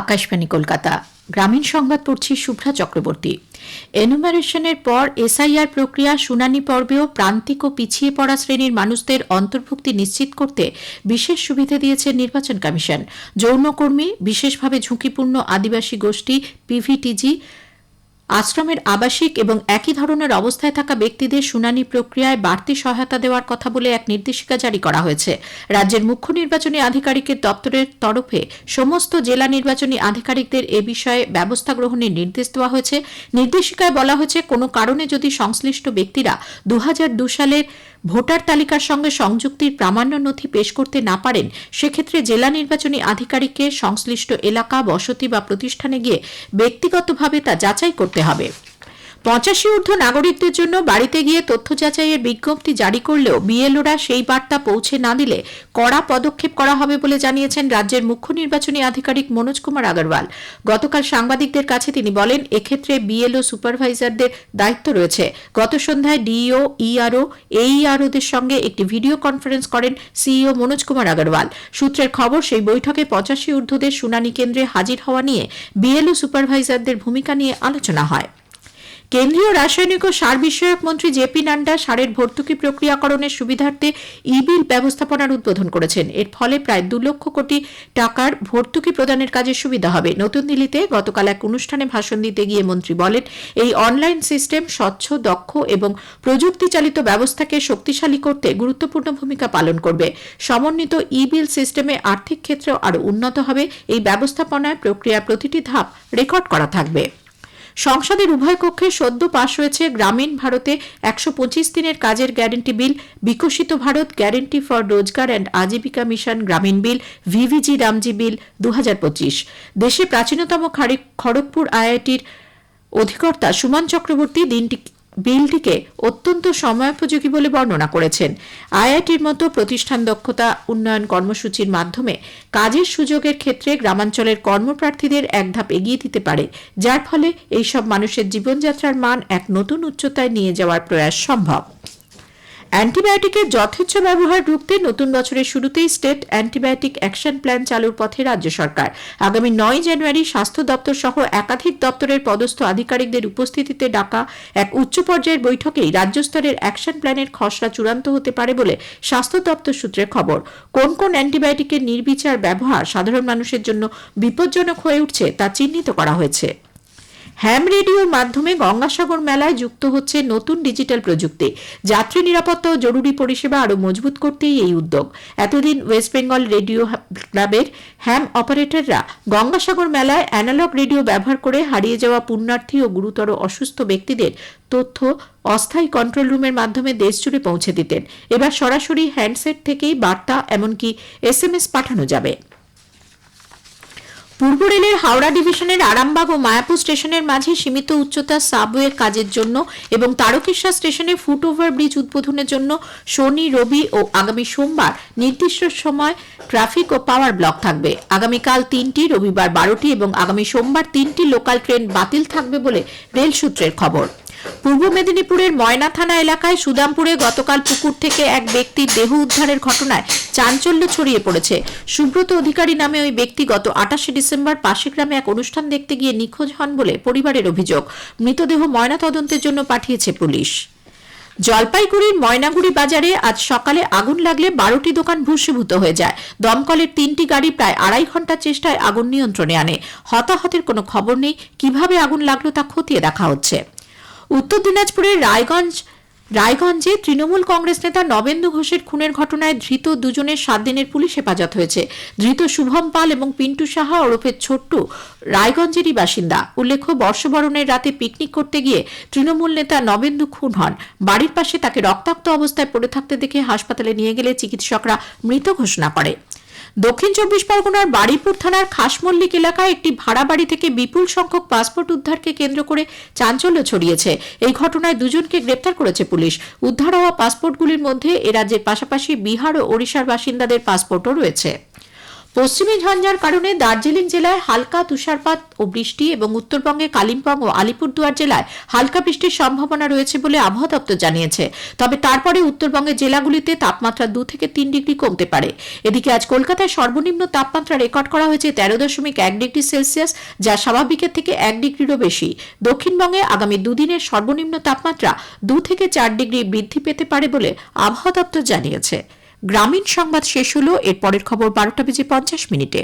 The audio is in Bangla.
আকাশবাণী কলকাতা গ্রামীণ সংবাদ পড়ছি শুভ্রা চক্রবর্তী। এনুমারেশনের পর এসআইআর প্রক্রিয়া শুনানি পর্বেও প্রান্তিক ও পিছিয়ে পড়া শ্রেণীর মানুষদের অন্তর্ভুক্তি নিশ্চিত করতে বিশেষ সুবিধা দিয়েছে নির্বাচন কমিশন। যৌনকর্মী, বিশেষভাবে ঝুঁকিপূর্ণ আদিবাসী গোষ্ঠী, পিভিটিজি, আশ্রমের আবাসিক এবং একই ধরনের অবস্থায় থাকা ব্যক্তিদের শুনানি প্রক্রিয়ায় বাড়তি সহায়তা দেওয়ার কথা বলে এক নির্দেশিকা জারি করা হয়েছে। রাজ্যের মুখ্য নির্বাচনী আধিকারিকের দপ্তরের তরফে সমস্ত জেলা নির্বাচনী আধিকারিকদের এ বিষয়ে ব্যবস্থা গ্রহণের নির্দেশ দেওয়া হয়েছে। নির্দেশিকায় বলা হয়েছে, কোনো কারণে যদি সংশ্লিষ্ট ব্যক্তিরা 2002 সালের ভোটার তালিকার সঙ্গে সংযুক্তির প্রামাণ্য নথি পেশ করতে না পারেন, সেক্ষেত্রে জেলা নির্বাচনী আধিকারিককে সংশ্লিষ্ট এলাকা, বসতি বা প্রতিষ্ঠানে গিয়ে ব্যক্তিগতভাবে তা যাচাই করতে হবে। 85 ঊর্ধ্ব নাগরিকদের জন্য বাড়িতে গিয়ে তথ্য যাচাইয়ের বিজ্ঞপ্তি জারি করলেও বিএলওরা সেই বার্তা পৌঁছে না দিলে কড়া পদক্ষেপ করা হবে বলে জানিয়েছেন রাজ্যের মুখ্য নির্বাচনী আধিকারিক মনোজ কুমার আগরওয়াল। গতকাল সাংবাদিকদের কাছে তিনি বলেন, এক্ষেত্রে বিএলও সুপারভাইজারদের দায়িত্ব রয়েছে। গত সন্ধ্যায় ডিইও, ইআরও, এইআরওদের সঙ্গে একটি ভিডিও কনফারেন্স করেন সিইও মনোজ কুমার আগরওয়াল। সূত্রের খবর, সেই বৈঠকে 85 ঊর্ধ্বদের শুনানি কেন্দ্রে হাজির হওয়া নিয়ে বিএলও সুপারভাইজারদের ভূমিকা নিয়ে আলোচনা হয়। কেন্দ্রীয় রাসায়নিক ও সার বিষয়ক মন্ত্রী জেপি নাড্ডা সারের ভর্তুকি প্রক্রিয়াকরণের সুবিধার্থে ই-বিল ব্যবস্থাপনার উদ্বোধন করেছেন। এর ফলে প্রায় 2 লক্ষ কোটি টাকার ভর্তুকি প্রদানের কাজে সুবিধা হবে। নতুন দিল্লিতে গতকাল এক অনুষ্ঠানে ভাষণ দিতে গিয়ে মন্ত্রী বলেন, এই অনলাইন সিস্টেম স্বচ্ছ, দক্ষ এবং প্রযুক্তি চালিত ব্যবস্থাকে শক্তিশালী করতে গুরুত্বপূর্ণ ভূমিকা পালন করবে। সমন্বিত ই-বিল সিস্টেমে আর্থিক ক্ষেত্রেও আরও উন্নত হবে। এই ব্যবস্থাপনায় প্রক্রিয়ার প্রতিটি ধাপ রেকর্ড করা থাকবে। সংসদের উভয় কক্ষে সদ্য পাশ হয়েছে গ্রামীণ ভারতে 125 দিনের কাজের গ্যারেন্টি বিল, বিকশিত ভারত গ্যারেন্টি ফর রোজগার অ্যান্ড আজীবিকা মিশন গ্রামীণ বিল, ভিভিজি রামজি বিল 2025। দেশে প্রাচীনতম খড়গপুর আইআইটির অধিকর্তা সুমন চক্রবর্তী বিলটিকে অত্যন্ত সময়োপযোগী বলে বর্ণনা করেছেন। আইআইটির মতো প্রতিষ্ঠান দক্ষতা উন্নয়ন কর্মসূচির মাধ্যমে কাজের সুযোগের ক্ষেত্রে গ্রামাঞ্চলের কর্মপ্রার্থীদের এক ধাপ এগিয়ে দিতে পারে, যার ফলে এইসব মানুষের জীবনযাত্রার মান এক নতুন উচ্চতায় নিয়ে যাওয়ার প্রয়াস সম্ভব। অ্যান্টিবায়োটিকের যথেচ্ছ ব্যবহার রুখতে নতুন বছরের শুরুতেই স্টেট অ্যান্টিবায়োটিক অ্যাকশন প্ল্যান চালুর পথে রাজ্য সরকার। আগামী 9 জানুয়ারি স্বাস্থ্য দপ্তর সহ একাধিক দপ্তরের পদস্থ আধিকারিকদের উপস্থিতিতে ডাকা এক উচ্চ পর্যায়ের বৈঠকেই রাজ্য স্তরের অ্যাকশন প্ল্যানের খসড়া চূড়ান্ত হতে পারে বলে স্বাস্থ্য দপ্তর সূত্রে খবর। কোন কোন অ্যান্টিবায়োটিকের নির্বিচার ব্যবহার সাধারণ মানুষের জন্য বিপজ্জনক হয়ে উঠছে তা চিহ্নিত করা হয়েছে। হ্যাম রেডিওর মাধ্যমে গঙ্গাসাগর মেলায় যুক্ত হচ্ছে নতুন ডিজিটাল প্রযুক্তি। যাত্রী নিরাপত্তা ও জরুরি পরিষেবা আরও মজবুত করতেই এই উদ্যোগ। এতদিন ওয়েস্ট বেঙ্গল রেডিও ক্লাবের হ্যাম অপারেটররা গঙ্গাসাগর মেলায় অ্যানালগ রেডিও ব্যবহার করে হারিয়ে যাওয়া পুণ্যার্থী ও গুরুতর অসুস্থ ব্যক্তিদের তথ্য অস্থায়ী কন্ট্রোল রুমের মাধ্যমে দেশ জুড়ে পৌঁছে দিতেন। এবার সরাসরি হ্যান্ডসেট থেকেই বার্তা, এমনকি SMS পাঠানো যাবে। পূর্ব রেলের হাওড়া ডিভিশনের আরামবাগ ও মায়াপুর স্টেশনের মাঝে সীমিত উচ্চতার সাবওয়ে কাজের জন্য এবং তারকেশ্বর স্টেশনে ফুটওভার ব্রিজ উদ্বোধনের জন্য শনি, রবি ও আগামী সোমবার নির্দিষ্ট সময় ট্রাফিক ও পাওয়ার ব্লক থাকবে। আগামীকাল 3টি, রবিবার 12টি এবং আগামী সোমবার 3টি লোকাল ট্রেন বাতিল থাকবে বলে রেল সূত্রের খবর। পূর্ব মেদিনীপুরের ময়না থানা এলাকায় সুদামপুরে গতকাল পুকুর থেকে এক ব্যক্তির দেহ উদ্ধারের ঘটনায় চাঞ্চল্য ছড়িয়ে পড়েছে। সুব্রত অধিকারী নামে ওই ব্যক্তি গত 28 ডিসেম্বর পাশে গ্রামে এক অনুষ্ঠান দেখতে গিয়ে নিখোঁজ হন বলে পরিবারের অভিযোগ। মৃতদেহ ময়না তদন্তের জন্য পাঠিয়েছে পুলিশ। জলপাইগুড়ির ময়নাগুড়ি বাজারে আজ সকালে আগুন লাগলে 12টি দোকান ভস্মীভূত হয়ে যায়। দমকলের 3টি গাড়ি প্রায় 2.5 ঘন্টার চেষ্টায় আগুন নিয়ন্ত্রণে আনে। হতাহতের কোনো খবর নেই। কিভাবে আগুন লাগলো তা খতিয়ে দেখা হচ্ছে। উত্তর দিনাজপুরের রায়গঞ্জে তৃণমূল কংগ্রেস নেতা নবেন্দু ঘোষের খুনের ঘটনায় ধৃত 2 জনের 7 দিনের পুলিশ হেফাজত হয়েছে। ধৃত শুভম পাল এবং পিন্টু সাহা ওরফে ছোট্টু রায়গঞ্জেরই বাসিন্দা। উল্লেখ্য, বর্ষবরণের রাতে পিকনিক করতে গিয়ে তৃণমূল নেতা নবেন্দু খুন হন। বাড়ির পাশে তাকে রক্তাক্ত অবস্থায় পড়ে থাকতে দেখে হাসপাতালে নিয়ে গেলে চিকিৎসকরা মৃত ঘোষণা করে। দক্ষিণ 24 পরগনার বারুইপুর থানার খাসমল্লিক এলাকায় একটি ভাড়া বাড়ি থেকে বিপুল সংখ্যক পাসপোর্ট উদ্ধারকে কেন্দ্র করে চাঞ্চল্য ছড়িয়েছে। এই ঘটনায় 2 জনকে গ্রেপ্তার করেছে পুলিশ। উদ্ধার হওয়া পাসপোর্টগুলির মধ্যে এ রাজ্যের পাশাপাশি বিহার ও ওড়িশার বাসিন্দাদের পাসপোর্টও রয়েছে। পশ্চিমী ঝঞ্ঝার কারণে দার্জিলিং জেলায় হালকা তুষারপাত ও বৃষ্টি এবং উত্তরবঙ্গে কালিম্পং ও আলিপুরদুয়ার জেলায় হালকা বৃষ্টির সম্ভাবনা রয়েছে বলে আবহাওয়া দপ্তর জানিয়েছে। তবে তারপরে উত্তরবঙ্গের জেলাগুলিতে তাপমাত্রা 2 থেকে 3 ডিগ্রি কমতে পারে। এদিকে আজ কলকাতায় সর্বনিম্ন তাপমাত্রা রেকর্ড করা হয়েছে 13.1 ডিগ্রি সেলসিয়াস, যা স্বাভাবিকের থেকে 1 ডিগ্রিরও বেশি। দক্ষিণবঙ্গে আগামী দুদিনের সর্বনিম্ন তাপমাত্রা 2 থেকে 4 ডিগ্রি বৃদ্ধি পেতে পারে বলে আবহাওয়া দপ্তর জানিয়েছে। গ্রামীণ সংবাদ শেষ হলো। এর পরের খবর 12টা বেজে 50 মিনিটে।